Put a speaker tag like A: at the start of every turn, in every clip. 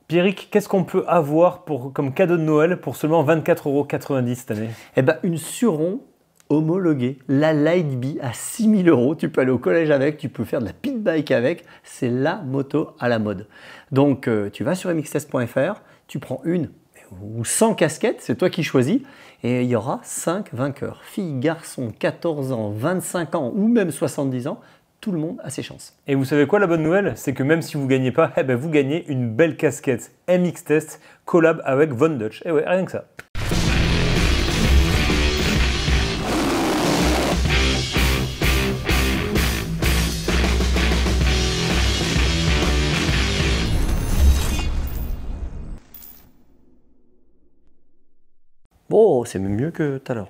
A: Pierrick, qu'est-ce qu'on peut avoir comme cadeau de Noël pour seulement 24,90 € cette année?
B: Eh ben, une Suron homologuée, la Lightbee à 6 000 €. Tu peux aller au collège avec, tu peux faire de la pit bike avec. C'est la moto à la mode. Donc, tu vas sur mxtest.fr, tu prends une ou 100 casquettes, c'est toi qui choisis. Et il y aura 5 vainqueurs. Filles, garçons, 14 ans, 25 ans ou même 70 ans. Tout le monde a ses chances.
A: Et vous savez quoi, la bonne nouvelle? C'est que même si vous ne gagnez pas, eh ben vous gagnez une belle casquette MX Test collab avec Von Dutch. Et ouais, rien que ça.
B: Bon, c'est même mieux que tout à l'heure.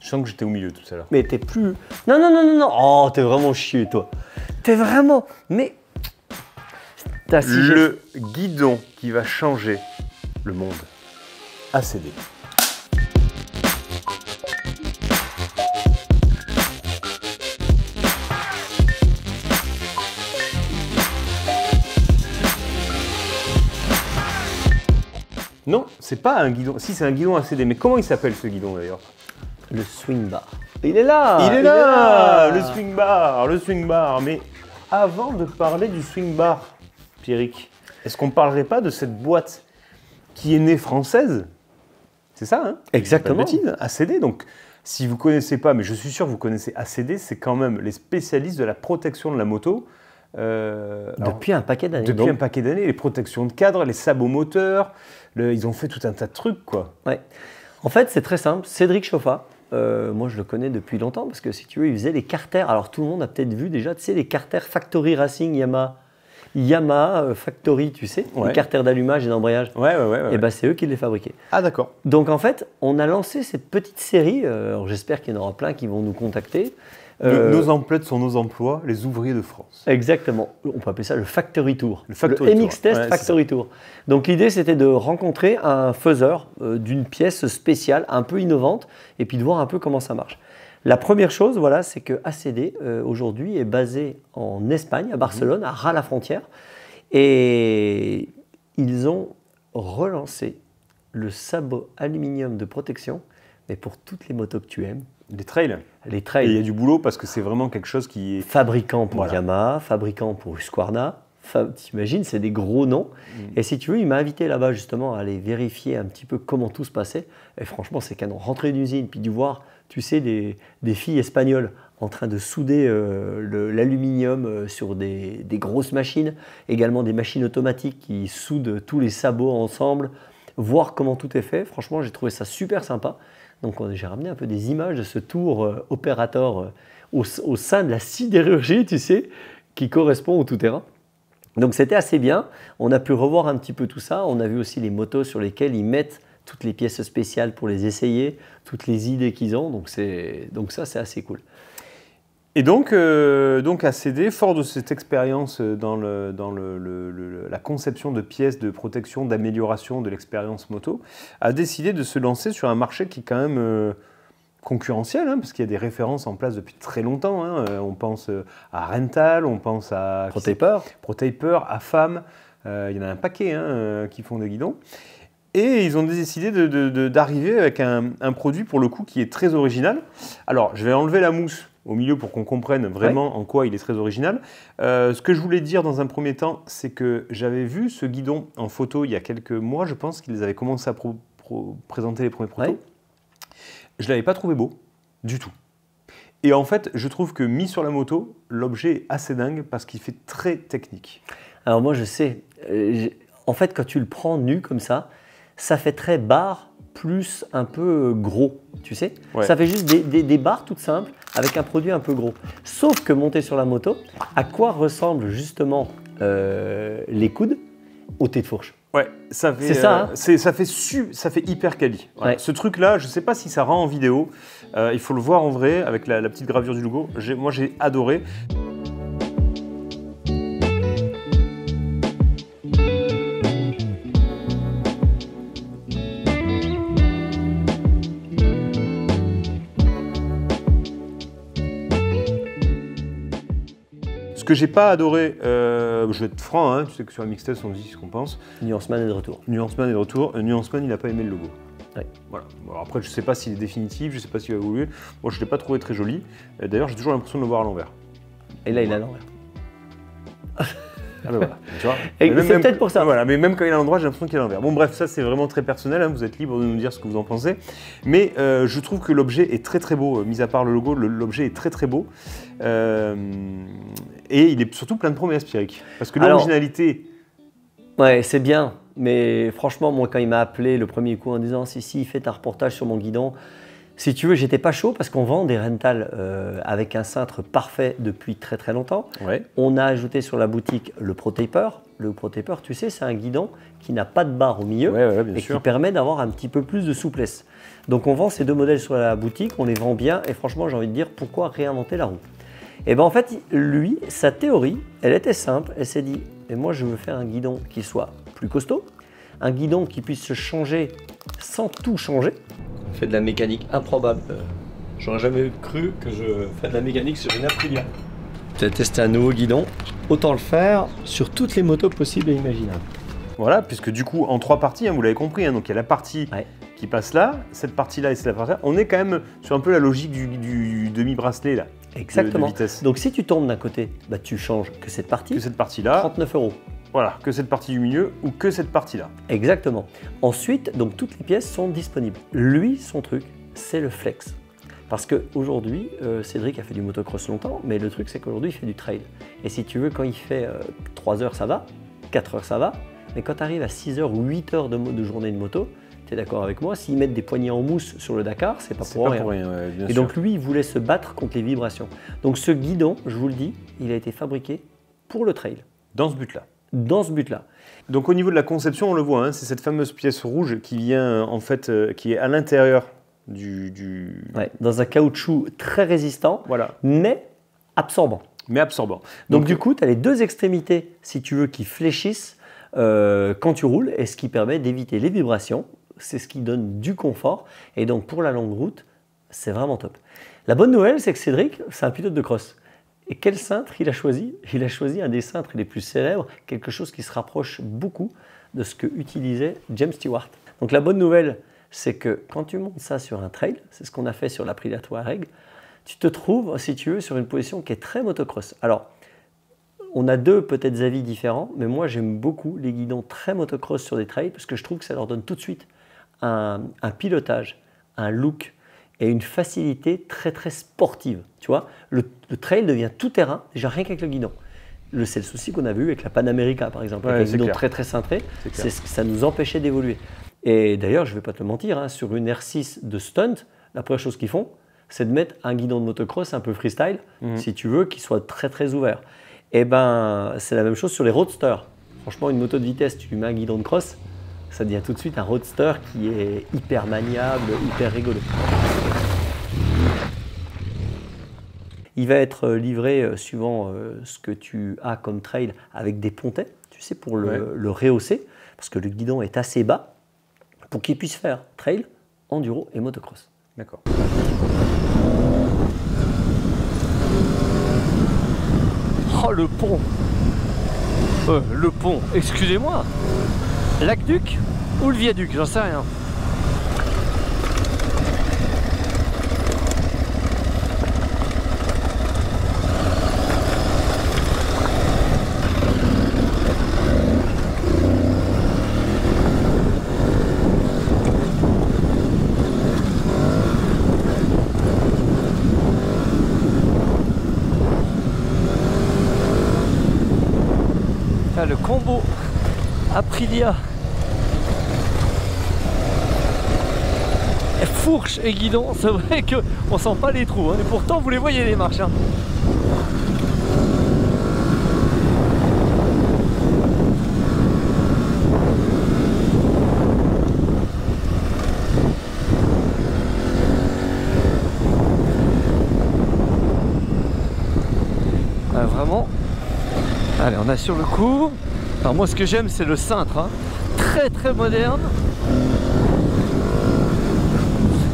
A: Je sens que j'étais au milieu tout à l'heure.
B: Mais t'es plus... Non, non, non, non, non. Oh, t'es vraiment chier, toi. T'es vraiment... Mais...
A: Le guidon qui va changer le monde. ACD. Non, c'est pas un guidon. Si, c'est un guidon ACD. Mais comment il s'appelle ce guidon d'ailleurs?
B: Le swing bar. Il est là.
A: Il est là. Le swing bar. Le swing bar. Mais avant de parler du swing bar, Pierrick, est-ce qu'on ne parlerait pas de cette boîte qui est née française? C'est ça, hein?
B: Exactement.
A: Pas de bêtises, ACD. Donc, si vous ne connaissez pas, mais je suis sûr que vous connaissez ACD, c'est quand même les spécialistes de la protection de la moto.
B: Depuis un paquet d'années.
A: Depuis un paquet d'années, les protections de cadre, les sabots moteurs, ils ont fait tout un tas de trucs, quoi.
B: Ouais. En fait, c'est très simple. Cédric Chauffat, moi je le connais depuis longtemps parce que si tu veux, il faisait les carters. Alors tout le monde a peut-être vu déjà, tu sais, les carters Factory Racing Yamaha Factory, tu sais,
A: Ouais.
B: les carters d'allumage et d'embrayage.
A: Ouais.
B: Et ben c'est eux qui les fabriquaient.
A: Ah, d'accord.
B: Donc en fait, on a lancé cette petite série. Alors j'espère qu'il y en aura plein qui vont nous contacter.
A: Nos emplettes sont nos emplois, les ouvriers de France.
B: Exactement. On peut appeler ça le Factory Tour.
A: Le Factory Tour.
B: MX Test
A: Ouais,
B: Factory Tour. Donc l'idée, c'était de rencontrer un faiseur d'une pièce spéciale, un peu innovante, et puis de voir un peu comment ça marche. La première chose, voilà, c'est que ACD, aujourd'hui, est basé en Espagne, à Barcelone, à Ras-la-Frontière. Et ils ont relancé le sabot aluminium de protection, mais pour toutes les motos que tu aimes.
A: Les trails.
B: Les
A: Et
B: trails.
A: il y a du boulot parce que c'est vraiment quelque chose qui est...
B: Fabricant pour
A: Voilà.
B: Yamaha, fabricant pour Husqvarna. T'imagines, c'est des gros noms. Et si tu veux, il m'a invité là-bas justement à aller vérifier un petit peu comment tout se passait. Et franchement, c'est canon. Rentrer d'une usine, puis de voir, tu sais, des filles espagnoles en train de souder l'aluminium sur des grosses machines. Également des machines automatiques qui soudent tous les sabots ensemble. Voir comment tout est fait. Franchement, j'ai trouvé ça super sympa. Donc j'ai ramené un peu des images de ce tour opérateur au sein de la sidérurgie, tu sais, qui correspond au tout-terrain. Donc c'était assez bien. On a pu revoir un petit peu tout ça. On a vu aussi les motos sur lesquelles ils mettent toutes les pièces spéciales pour les essayer, toutes les idées qu'ils ont. Donc ça, c'est assez cool.
A: Et donc ACD, fort de cette expérience dans la conception de pièces de protection, d'amélioration de l'expérience moto, a décidé de se lancer sur un marché qui est quand même concurrentiel, hein, parce qu'il y a des références en place depuis très longtemps. Hein. On pense à Rental, on pense à ProTaper, AFAM, il y en a un paquet hein, qui font des guidons. Et ils ont décidé d'arriver avec un produit pour le coup qui est très original. Alors, je vais enlever la mousse au milieu pour qu'on comprenne vraiment en quoi il est très original. Ce que je voulais dire dans un premier temps, c'est que j'avais vu ce guidon en photo il y a quelques mois, je pense qu'ils avaient commencé à présenter les premiers protos. Je ne l'avais pas trouvé beau, du tout. Et en fait, je trouve que mis sur la moto, l'objet est assez dingue parce qu'il fait très technique.
B: Alors moi, je sais. En fait, quand tu le prends nu comme ça fait très barre plus un peu gros, tu sais.
A: Ouais.
B: Ça fait juste des barres toutes simples avec un produit un peu gros. Sauf que monter sur la moto, à quoi ressemblent justement les coudes? Au thé de fourche.
A: Ouais, ça fait,
B: c'est ça, hein
A: ça fait hyper quali. Ouais. Ce truc-là, je ne sais pas si ça rend en vidéo. Il faut le voir en vrai avec la petite gravure du logo. Moi, j'ai adoré. Ce que j'ai pas adoré Je vais être franc, hein, tu sais que sur la mixtape, on dit ce qu'on pense.
B: Nuanceman est de retour.
A: Nuanceman est de retour. Nuanceman, il n'a pas aimé le logo.
B: Ouais.
A: Voilà. Bon, après, je ne sais pas s'il est définitif, je ne sais pas s'il va évoluer. Moi, je ne l'ai pas trouvé très joli. D'ailleurs, j'ai toujours l'impression de le voir à l'envers.
B: Et là, il est à l'envers.
A: Ah ben voilà, tu vois.
B: C'est peut-être pour ça.
A: Voilà, mais même quand il est à l'endroit, j'ai l'impression qu'il est à l'envers. Bon bref, ça c'est vraiment très personnel, hein, vous êtes libre de nous dire ce que vous en pensez. Mais je trouve que l'objet est très très beau, mis à part le logo, l'objet est très très beau. Et il est surtout plein de promesses, Pierrick. Parce que l'originalité...
B: Ouais, c'est bien, mais franchement, moi quand il m'a appelé le premier coup en disant si, fais un reportage sur mon guidon, si tu veux, j'étais pas chaud parce qu'on vend des rentals avec un cintre parfait depuis très très longtemps.
A: Ouais.
B: On a ajouté sur la boutique le ProTaper. Le ProTaper, tu sais, c'est un guidon qui n'a pas de barre au milieu et qui permet d'avoir un petit peu plus de souplesse. Donc on vend ces deux modèles sur la boutique, on les vend bien et franchement, j'ai envie de dire pourquoi réinventer la roue. Et bien en fait, lui, sa théorie, elle était simple. Elle s'est dit, et moi je veux faire un guidon qui soit plus costaud, un guidon qui puisse se changer sans tout changer.
C: On fait de la mécanique improbable. J'aurais jamais cru que je fais de la mécanique sur une Aprilia. Tu as testé un nouveau guidon, autant le faire sur toutes les motos possibles et imaginables.
A: Voilà, puisque du coup, en 3 parties, hein, vous l'avez compris, hein, donc il y a la partie qui passe là, cette partie-là et cette partie-là. On est quand même sur un peu la logique du demi-bracelet là.
B: Exactement.
A: De vitesse.
B: Donc si tu tombes d'un côté, bah, tu changes que cette partie.
A: Que cette partie-là.
B: 39 €.
A: Voilà, que cette partie du milieu ou que cette partie-là.
B: Exactement. Ensuite, donc toutes les pièces sont disponibles. Lui, son truc, c'est le flex. Parce qu'aujourd'hui, Cédric a fait du motocross longtemps, mais le truc, c'est qu'aujourd'hui, il fait du trail. Et si tu veux, quand il fait 3 heures, ça va, 4 heures, ça va, mais quand tu arrives à 6 heures ou 8 heures de journée de moto, tu es d'accord avec moi, s'ils mettent des poignées en mousse sur le Dakar, c'est pas pour rien.
A: Ouais, bien
B: Et
A: sûr.
B: donc lui, il voulait se battre contre les vibrations. Donc ce guidon, je vous le dis, il a été fabriqué pour le trail.
A: Dans ce but-là.
B: Dans ce but-là.
A: Donc au niveau de la conception, on le voit, hein, c'est cette fameuse pièce rouge qui vient en fait, qui est à l'intérieur du...
B: Ouais, dans un caoutchouc très résistant,
A: Voilà.
B: mais absorbant.
A: Mais absorbant.
B: Donc du coup, tu as les deux extrémités, si tu veux, qui fléchissent quand tu roules, et ce qui permet d'éviter les vibrations. C'est ce qui donne du confort. Et donc pour la longue route, c'est vraiment top. La bonne nouvelle, c'est que Cédric, c'est un pilote de cross. Et quel cintre il a choisi? Il a choisi un des cintres les plus célèbres, quelque chose qui se rapproche beaucoup de ce que utilisait James Stewart. Donc la bonne nouvelle, c'est que quand tu montes ça sur un trail, c'est ce qu'on a fait sur l'Aprilia Touareg, tu te trouves, si tu veux, sur une position qui est très motocross. Alors, on a deux peut-être avis différents, mais moi j'aime beaucoup les guidons très motocross sur des trails parce que je trouve que ça leur donne tout de suite un pilotage, un look et une facilité très très sportive. Tu vois, le trail devient tout terrain, déjà rien qu'avec le guidon. C'est le souci qu'on avait eu avec la Panamérica par exemple, avec un guidon très très cintré, ça nous empêchait d'évoluer. Et d'ailleurs, je ne vais pas te le mentir, hein, sur une R6 de stunt, la première chose qu'ils font, c'est de mettre un guidon de motocross un peu freestyle, si tu veux, qui soit très très ouvert. Et ben, c'est la même chose sur les roadsters. Franchement, une moto de vitesse, tu lui mets un guidon de cross, ça devient tout de suite un roadster qui est hyper maniable, hyper rigolo. Il va être livré suivant ce que tu as comme trail avec des pontets, tu sais, pour le rehausser, parce que le guidon est assez bas, pour qu'il puisse faire trail, enduro et motocross.
A: D'accord.
C: Oh le pont, excusez-moi, l'aqueduc ou le viaduc, j'en sais rien. Le combo Aprilia, fourche et guidon, c'est vrai qu'on sent pas les trous, hein, et pourtant vous les voyez les marches. Hein. Vraiment. Allez, on a sur le coup. Alors moi ce que j'aime c'est le cintre, hein. Très très moderne.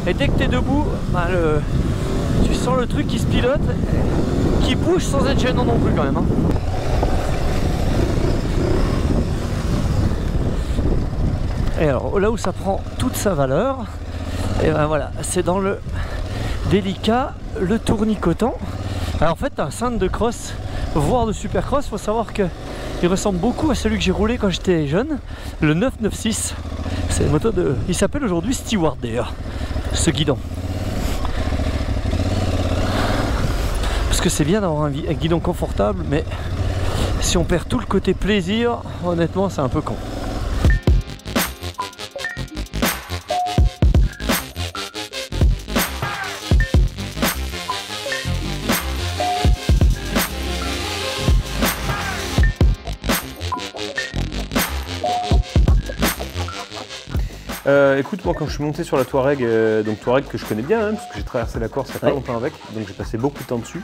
C: Et dès que tu es debout, bah, tu sens le truc qui se pilote, qui bouge sans être gênant non plus quand même. Hein.
B: Et alors là où ça prend toute sa valeur, et ben voilà, c'est dans le délicat, le tournicotant. Alors en fait un cintre de cross, voire de supercross, il faut savoir que il ressemble beaucoup à celui que j'ai roulé quand j'étais jeune, le 996. C'est une moto de... Il s'appelle aujourd'hui Stewart d'ailleurs, ce guidon. Parce que c'est bien d'avoir un guidon confortable, mais si on perd tout le côté plaisir, honnêtement c'est un peu con.
A: Écoute, moi quand je suis monté sur la Touareg, donc Touareg que je connais bien, hein, parce que j'ai traversé la Corse il n'y a pas longtemps avec, donc j'ai passé beaucoup de temps dessus.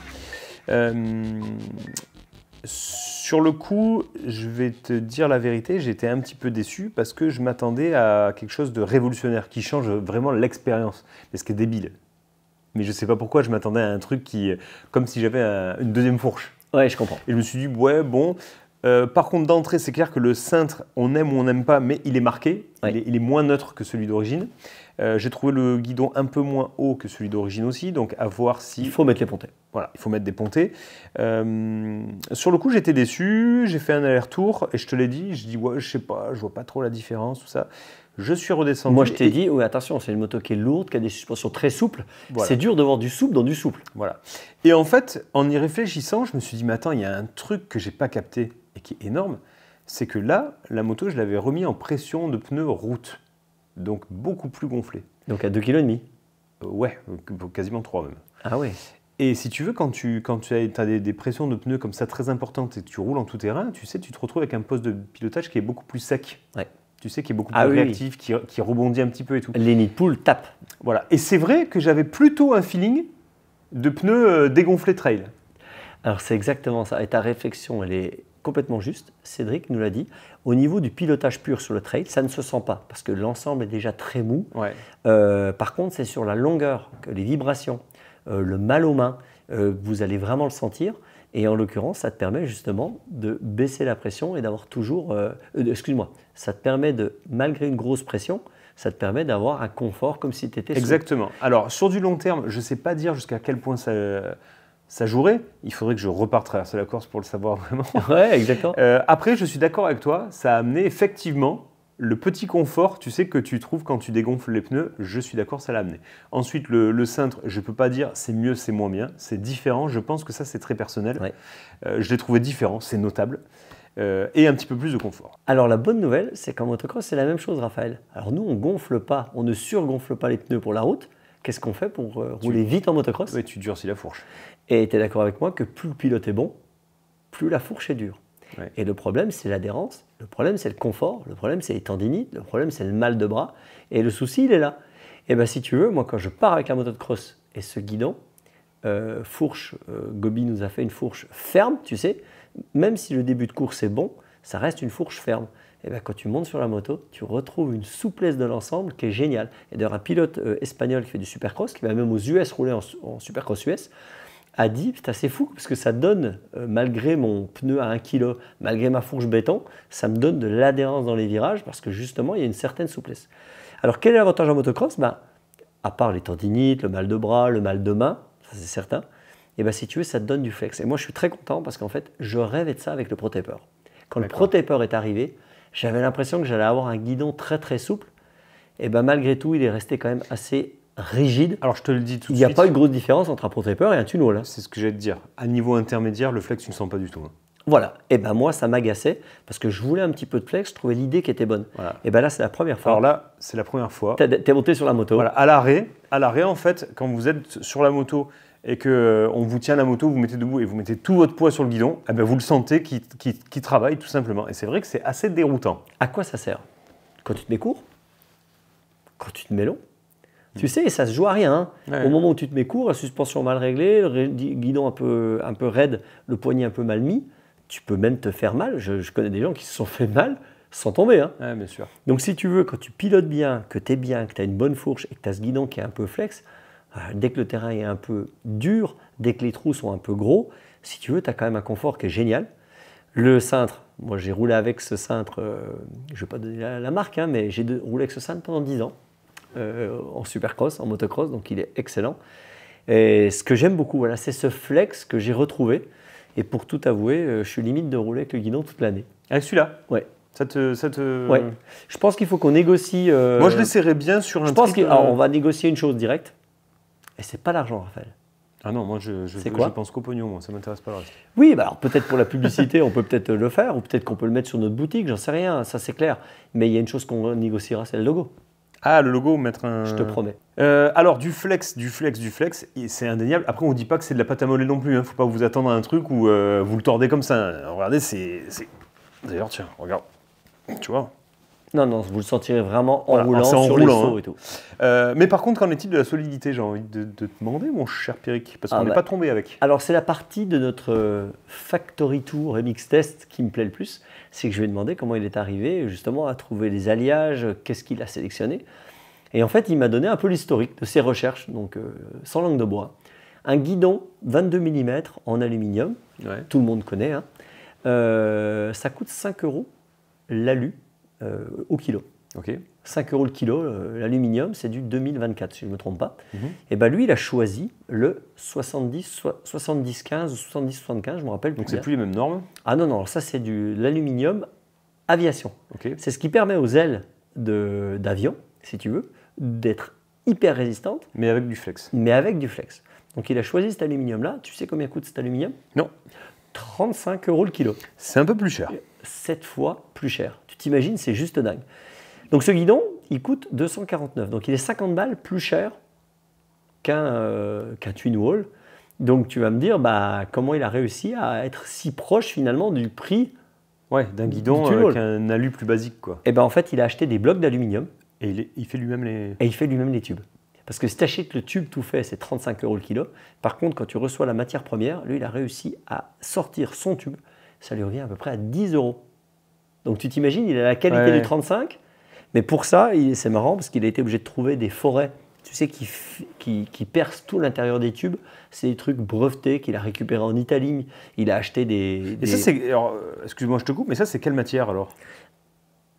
A: Sur le coup, je vais te dire la vérité, j'étais un petit peu déçu parce que je m'attendais à quelque chose de révolutionnaire, qui change vraiment l'expérience, mais ce qui est débile. Mais je sais pas pourquoi je m'attendais à un truc qui, comme si j'avais une deuxième fourche.
B: Ouais, je comprends.
A: Et je me suis dit, ouais, bon... par contre, d'entrée, c'est clair que le cintre, on aime ou on n'aime pas, mais il est marqué. Ouais. Il est moins neutre que celui d'origine. J'ai trouvé le guidon un peu moins haut que celui d'origine aussi, donc à voir si...
B: Il faut mettre les pontées.
A: Voilà, il faut mettre des pontées. Sur le coup, j'étais déçu, j'ai fait un aller-retour, et je te l'ai dit, je dis, ouais, je sais pas, je vois pas trop la différence, tout ça. Je suis redescendu.
B: Moi, je t'ai dit, oui, attention, c'est une moto qui est lourde, qui a des suspensions très souples. Voilà. C'est dur de voir du souple dans du souple.
A: Voilà. Et en fait, en y réfléchissant, je me suis dit, mais attends, il y a un truc que j'ai pas capté et qui est énorme, c'est que là, la moto, je l'avais remis en pression de pneus route, donc beaucoup plus gonflé.
B: Donc à 2,5 kg.
A: Ouais, quasiment 3 même.
B: Ah ouais.
A: Et si tu veux, quand tu as des pressions de pneus comme ça très importantes et que tu roules en tout terrain, tu sais, tu te retrouves avec un poste de pilotage qui est beaucoup plus sec.
B: Ouais.
A: Tu sais, qui est beaucoup plus réactif, qui rebondit un petit peu et tout.
B: Les nids de poule tapent.
A: Voilà. Et c'est vrai que j'avais plutôt un feeling de pneus dégonflés trail.
B: Alors c'est exactement ça. Et ta réflexion, elle est complètement juste. Cédric nous l'a dit. Au niveau du pilotage pur sur le trail, ça ne se sent pas parce que l'ensemble est déjà très mou.
A: Ouais.
B: Par contre, c'est sur la longueur que les vibrations, le mal aux mains, vous allez vraiment le sentir. Et en l'occurrence, ça te permet justement de baisser la pression et d'avoir toujours... excuse-moi, ça te permet de, malgré une grosse pression, ça te permet d'avoir un confort comme si tu étais...
A: Exactement. Alors, sur du long terme, je ne sais pas dire jusqu'à quel point ça jouerait. Il faudrait que je reparte traverser la Corse pour le savoir vraiment.
B: Ouais, exactement.
A: Après, je suis d'accord avec toi, ça a amené effectivement le petit confort, tu sais, que tu trouves quand tu dégonfles les pneus. Je suis d'accord, ça l'a amené. Ensuite, le cintre, je ne peux pas dire c'est mieux, c'est moins bien. C'est différent. Je pense que ça, c'est très personnel. Ouais. Je l'ai trouvé différent, c'est notable. Et un petit peu plus de confort.
B: Alors la bonne nouvelle, c'est qu'en motocross, c'est la même chose, Raphaël. Alors nous, on gonfle pas, on ne surgonfle pas les pneus pour la route. Qu'est-ce qu'on fait pour rouler vite en motocross?
A: Oui, tu durcis la fourche.
B: Et tu es d'accord avec moi que plus le pilote est bon, plus la fourche est dure. Ouais. Et le problème, c'est l'adhérence, le problème, c'est le confort, le problème, c'est les tendinites, le problème, c'est le mal de bras. Et le souci, il est là. Et bien si tu veux, moi, quand je pars avec la moto de cross et ce guidon, fourche, Gobi nous a fait une fourche ferme, tu sais, même si le début de course est bon, ça reste une fourche ferme. Et bien, quand tu montes sur la moto, tu retrouves une souplesse de l'ensemble qui est géniale. Et d'ailleurs, un pilote espagnol qui fait du supercross, qui va même aux US rouler en supercross US, a dit, putain, c'est fou, parce que ça donne, malgré mon pneu à 1 kg, malgré ma fourche béton, ça me donne de l'adhérence dans les virages, parce que justement, il y a une certaine souplesse. Alors, quel est l'avantage en motocross? À part les tendinites, le mal de bras, le mal de main, ça c'est certain, et si tu veux, ça te donne du flex. Et moi, je suis très content, parce qu'en fait, je rêvais de ça avec le ProTaper. Quand le ProTaper est arrivé, j'avais l'impression que j'allais avoir un guidon très très souple, et malgré tout, il est resté quand même assez rigide.
A: Alors je te le dis tout de suite.
B: Il n'y a pas une grosse différence entre un ProTaper et un tunnel. Là.
A: C'est ce que j'allais te dire. À niveau intermédiaire, le flex, tu ne sens pas du tout. Hein.
B: Voilà. Et moi, ça m'agaçait parce que je voulais un petit peu de flex, je trouvais l'idée qui était bonne. Voilà. Et là, c'est la première fois.
A: Alors là, c'est la première fois.
B: Tu es monté sur la moto.
A: Voilà. À l'arrêt, en fait, quand vous êtes sur la moto et qu'on vous tient la moto, vous mettez debout et vous mettez tout votre poids sur le guidon, vous le sentez qui travaille tout simplement. Et c'est vrai que c'est assez déroutant.
B: À quoi ça sert? Quand tu te mets court? Quand tu te mets long? Tu sais, ça se joue à rien. Hein. Ouais. Au moment où tu te mets court, la suspension mal réglée, le guidon un peu raide, le poignet un peu mal mis, tu peux même te faire mal. Je connais des gens qui se sont fait mal sans tomber. Hein.
A: Ouais, bien sûr.
B: Donc si tu veux, quand tu pilotes bien, que tu es bien, que tu as une bonne fourche et que tu as ce guidon qui est un peu flex, dès que le terrain est un peu dur, dès que les trous sont un peu gros, si tu veux, tu as quand même un confort qui est génial. Le cintre, Moi, j'ai roulé avec ce cintre, je ne vais pas donner la marque, hein, mais j'ai roulé avec ce cintre pendant 10 ans, en supercross, en motocross, donc il est excellent. Et ce que j'aime beaucoup, voilà, c'est ce flex que j'ai retrouvé. Et pour tout avouer, je suis limite de rouler avec le guidon toute l'année.
A: Avec celui-là?
B: Ouais.
A: Ça te...
B: Ouais. Je pense qu'il faut qu'on négocie.
A: Moi, je l'essaierais bien sur un
B: Je pense
A: trip,
B: qu'on va négocier une chose directe. Et c'est pas l'argent, Raphaël.
A: Ah non, moi, je pense qu'au pognon, moi. Ça m'intéresse pas le reste.
B: Oui, bah alors peut-être pour la publicité, on peut peut-être le faire, ou peut-être qu'on peut le mettre sur notre boutique, j'en sais rien, ça c'est clair. Mais il y a une chose qu'on négociera, c'est le logo.
A: Ah, le logo, mettre un...
B: Je te promets.
A: Alors, du flex, c'est indéniable. Après, on ne dit pas que c'est de la pâte à modeler non plus. Il ne faut pas vous attendre à un truc où vous le tordez comme ça. Regardez, c'est... D'ailleurs, tiens, regarde. Tu vois?
B: Non, vous le sentirez vraiment en
A: Voilà,
B: roulant
A: c'est en
B: sur
A: roulant,
B: les sauts
A: hein.
B: et tout.
A: Mais par contre, qu'en est-il de la solidité? J'ai envie de te demander, mon cher Pierrick, parce qu'on n'est
B: bah.
A: pas tombé avec.
B: Alors, c'est la partie de notre Factory Tour Remix Test qui me plaît le plus. C'est que je lui ai demandé comment il est arrivé justement à trouver les alliages, qu'est-ce qu'il a sélectionné. Et en fait, il m'a donné un peu l'historique de ses recherches, donc sans langue de bois. Un guidon 22 mm en aluminium,
A: Ouais.
B: tout le monde connaît, hein. Ça coûte 5 € l'alu au kilo.
A: Ok.
B: 5 € le kilo, l'aluminium, c'est du 2024, si je ne me trompe pas. Et bien lui, il a choisi le 70-15 ou 70-75, je me rappelle.
A: Donc c'est plus les mêmes normes.
B: Ah non, ça c'est de l'aluminium aviation.
A: Ok.
B: C'est ce qui permet aux ailes d'avion, si tu veux, d'être hyper résistantes,
A: Mais avec du flex.
B: mais avec du flex. Donc il a choisi cet aluminium-là. Tu sais combien coûte cet aluminium?
A: Non.
B: 35 € le kilo.
A: C'est un peu plus cher.
B: 7 fois plus cher. Tu t'imagines, c'est juste dingue. Donc ce guidon, il coûte 249. Donc il est 50 balles plus cher qu'un Twin Wall. Donc tu vas me dire, bah, comment il a réussi à être si proche finalement du prix.
A: Ouais, d'un guidon
B: Du
A: avec
B: Twin
A: un alu plus basique, quoi.
B: Et ben en fait, il a acheté des blocs d'aluminium
A: Et il fait lui-même les...
B: et il fait lui-même les tubes. Parce que si tu achètes le tube tout fait, c'est 35 € le kilo. Par contre, quand tu reçois la matière première, lui, il a réussi à sortir son tube. Ça lui revient à peu près à 10 €. Donc tu t'imagines, il a la qualité
A: Ouais.
B: du 35. Mais pour ça, c'est marrant parce qu'il a été obligé de trouver des forêts, tu sais, qui percent tout l'intérieur des tubes. C'est des trucs brevetés qu'il a récupérés en Italie. Il a acheté des...
A: Et ça, c'est... alors, excuse-moi, je te coupe, mais ça, c'est quelle matière, alors?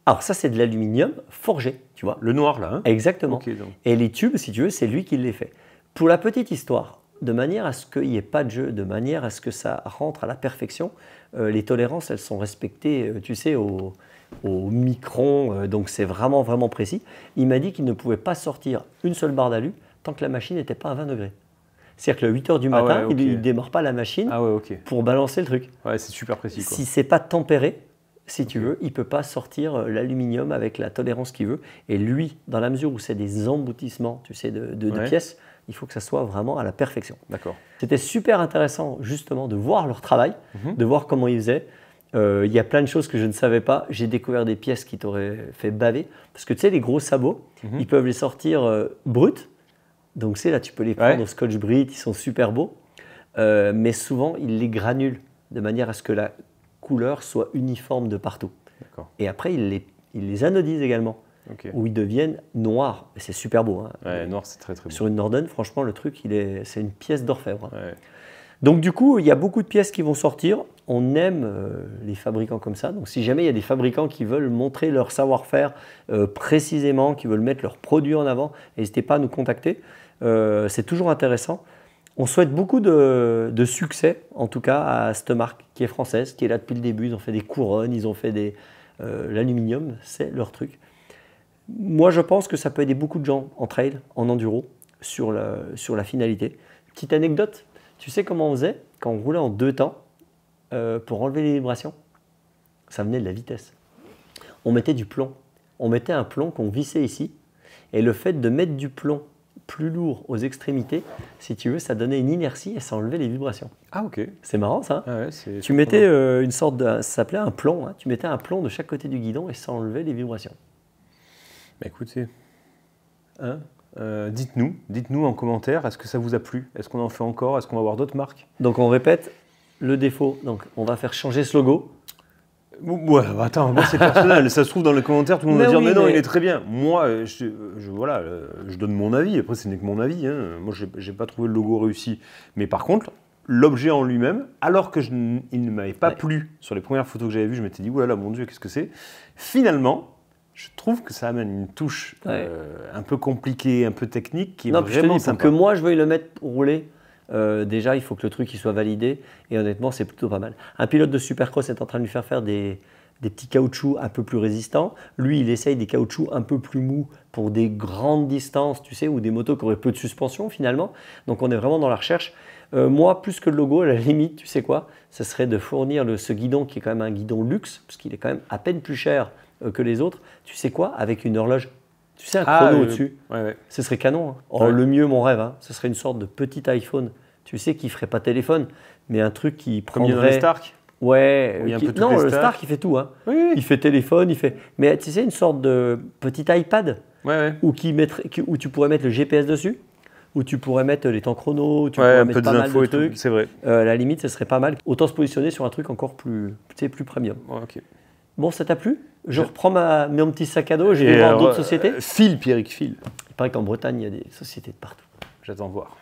B: Alors ça, c'est de l'aluminium forgé, tu vois.
A: Le noir, là, hein?
B: Exactement.
A: Ok, donc.
B: Et les tubes, si tu veux, c'est lui qui les fait. Pour la petite histoire, de manière à ce qu'il n'y ait pas de jeu, de manière à ce que ça rentre à la perfection, les tolérances, elles sont respectées, tu sais, au micron, donc c'est vraiment, vraiment précis. Il m'a dit qu'il ne pouvait pas sortir une seule barre d'alu tant que la machine n'était pas à 20 degrés. C'est-à-dire que le 8 h du matin,
A: ouais, ok.
B: il ne démarre pas la machine
A: Ah ouais, ok.
B: pour balancer le truc.
A: Ouais, c'est super précis, quoi.
B: Si c'est pas tempéré, si tu veux, il ne peut pas sortir l'aluminium avec la tolérance qu'il veut. Et lui, dans la mesure où c'est des emboutissements, tu sais, de
A: Ouais.
B: pièces, il faut que ça soit vraiment à la perfection.
A: D'accord.
B: C'était super intéressant justement de voir leur travail,
A: Mhm.
B: de voir comment ils faisaient. Il y a plein de choses que je ne savais pas. J'ai découvert des pièces qui t'auraient fait baver. Parce que tu sais, les gros sabots,
A: Mhm.
B: ils peuvent les sortir bruts. Donc c'est là, tu peux les prendre
A: Ouais.
B: au Scotch Brite, ils sont super beaux. Mais souvent, ils les granulent de manière à ce que la couleur soit uniforme de partout.
A: D'accord.
B: Et après, ils les anodisent également,
A: Ok.
B: où ils deviennent noirs. Et c'est super beau, hein.
A: Ouais, noir, c'est très très beau.
B: Sur une Norden, franchement, le truc, c'est une pièce d'orfèvre.
A: Ouais.
B: Donc du coup, il y a beaucoup de pièces qui vont sortir. On aime les fabricants comme ça. Donc si jamais il y a des fabricants qui veulent montrer leur savoir-faire précisément, qui veulent mettre leurs produits en avant, n'hésitez pas à nous contacter. C'est toujours intéressant. On souhaite beaucoup de succès, en tout cas, à cette marque qui est française, qui est là depuis le début. Ils ont fait des couronnes, ils ont fait l'aluminium, c'est leur truc. Moi, je pense que ça peut aider beaucoup de gens en trail, en enduro, sur la finalité. Petite anecdote, tu sais comment on faisait quand on roulait en 2 temps pour enlever les vibrations? Ça venait de la vitesse. On mettait du plomb. On mettait un plomb qu'on vissait ici. Et le fait de mettre du plomb plus lourd aux extrémités, si tu veux, ça donnait une inertie et ça enlevait les vibrations.
A: Ah, ok.
B: C'est marrant ça, hein?
A: Ah ouais, c'est...
B: Tu mettais une sorte de... Ça s'appelait un plomb. Hein. Tu mettais un plomb de chaque côté du guidon et ça enlevait les vibrations.
A: Bah, écoutez, hein, dites-nous en commentaire, est-ce que ça vous a plu? Est-ce qu'on en fait encore? Est-ce qu'on va avoir d'autres marques?
B: Donc on répète le défaut. Donc on va faire changer ce logo.
A: Ouais, bah, attends, moi c'est personnel. Ça se trouve dans les commentaires, tout le monde
B: Mais
A: va dire
B: oui,
A: mais non,
B: mais-
A: il est très bien. Moi, voilà, je donne mon avis. Après, ce n'est que mon avis. Hein. Moi, j'ai pas trouvé le logo réussi. Mais par contre, l'objet en lui-même, alors que il ne m'avait pas
B: Ouais.
A: plu sur les premières photos que j'avais vues. Je m'étais dit, oulala, mon Dieu, qu'est-ce que c'est? Finalement, je trouve que ça amène une touche
B: Ouais.
A: un peu compliquée, un peu technique, qui est
B: Non, puis je te
A: vraiment
B: dis, pour
A: sympa.
B: que moi je veuille le mettre pour rouler, déjà il faut que le truc il soit validé et honnêtement c'est plutôt pas mal. Un pilote de supercross est en train de lui faire des petits caoutchoucs un peu plus résistants. Lui il essaye des caoutchoucs un peu plus mous pour des grandes distances, tu sais, ou des motos qui auraient peu de suspension finalement. Donc on est vraiment dans la recherche. Moi, plus que le logo, à la limite, tu sais quoi, ce serait de fournir ce guidon qui est quand même un guidon luxe, parce qu'il est quand même à peine plus cher que les autres. Tu sais quoi, avec une horloge, tu sais, un chrono au-dessus.
A: Ouais.
B: Ce serait canon. Hein. Oh,
A: Ouais.
B: Le mieux, mon rêve, hein, ce serait une sorte de petit iPhone. Tu sais, qui ne ferait pas téléphone, mais un truc qui
A: Comme il y a dans
B: prendrait.
A: les Stark.
B: Ouais.
A: Où il y a un
B: qui-
A: peu toutes
B: Non,
A: les
B: le
A: stars.
B: Stark, il fait tout. Hein.
A: Oui.
B: Il fait téléphone, il fait. Mais tu sais, une sorte de petit iPad
A: Ouais.
B: où tu pourrais mettre le GPS dessus, où tu pourrais mettre les temps chrono, où tu
A: Ouais,
B: pourrais
A: un
B: mettre
A: peu
B: pas
A: des
B: mal
A: infos
B: de
A: et tout,
B: trucs.
A: c'est vrai.
B: À la limite, ce serait pas mal. Autant se positionner sur un truc encore plus, tu sais, plus premium.
A: Ouais, ok.
B: Bon, ça t'a plu? Je reprends mon petit sac à dos, je vais
A: Et
B: voir
A: alors,
B: d'autres sociétés.
A: File, Pierrick, file.
B: Il paraît qu'en Bretagne, il y a des sociétés de partout.
A: J'attends voir.